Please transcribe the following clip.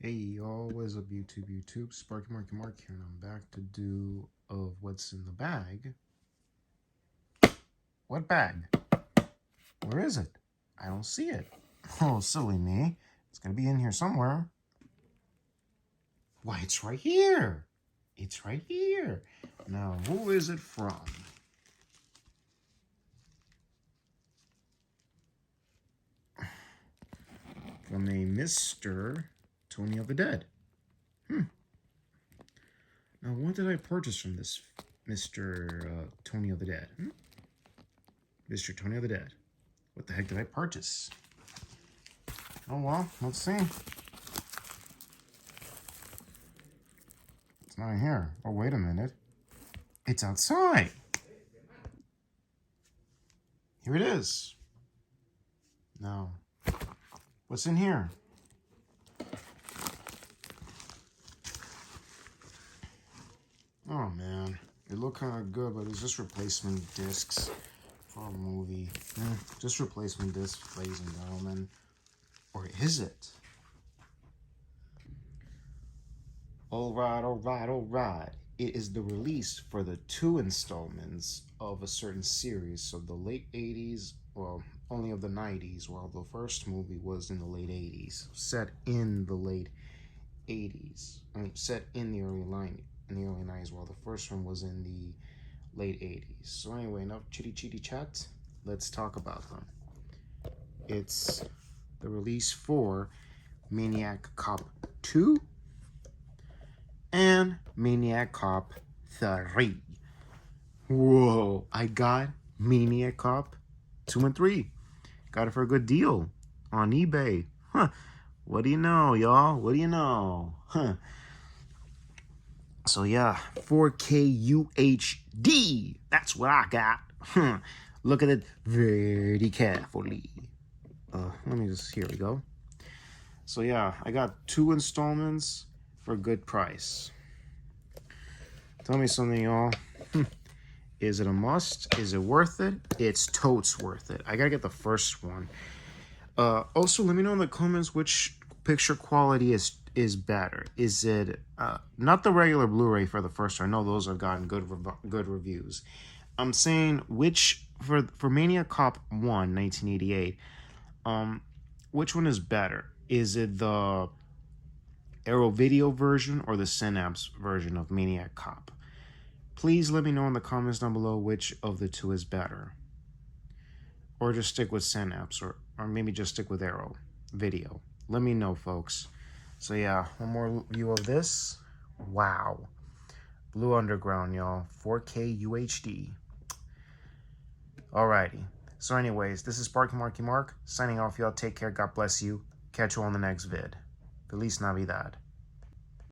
Hey y'all, what's up YouTube? Sparky Marky Mark here, and I'm back to do of what's in the bag. What bag? Where is it? I don't see it. Oh, silly me. It's gonna be in here somewhere. Why, it's right here. It's right here. Now, who is it from? From a Mr. Tony of the Dead. Now, what did I purchase from this Mr. Tony of the Dead? Mr. Tony of the Dead. What the heck did I purchase? Oh, well, let's see. It's not here. Oh, wait a minute. It's outside. Here it is. Now, what's in here? Oh, man. It looked kind of good, but it's just replacement discs for a movie. Just replacement discs, ladies and gentlemen. Or is it? All right. It is the release for the 2 installments of a certain series of the late 80s, well, only of the 90s, while the first movie was in the late 80s, set in the late 80s. I mean, set in the early 90s, while the first one was in the late 80s. So anyway, enough chitty chat. Let's talk about them. It's the release for Maniac Cop 2 and Maniac Cop 3. Whoa, I got Maniac Cop 2 and 3. Got it for a good deal on eBay. What do you know, y'all? What do you know? So yeah, 4K UHD. That's what I got. Look at it very carefully. Let me just, here we go. So yeah, I got 2 installments for a good price. Tell me something, y'all. Is it a must? Is it worth it? It's totes worth it. I gotta get the first one. Also, let me know in the comments which picture quality is better. Is it not the regular Blu-ray for the first one? I know those have gotten good reviews. I'm saying which for Maniac Cop 1, 1988. Which one is better? Is it the Arrow Video version or the Synapse version of Maniac Cop? Please let me know in the comments down below which of the 2 is better. Or just stick with Synapse, or maybe just stick with Arrow Video. Let me know, folks. So yeah, one more view of this. Wow. Blue Underground, y'all. 4K UHD. Alrighty. So anyways, this is Sparky Marky Mark, signing off, y'all. Take care. God bless you. Catch you on the next vid. Feliz Navidad.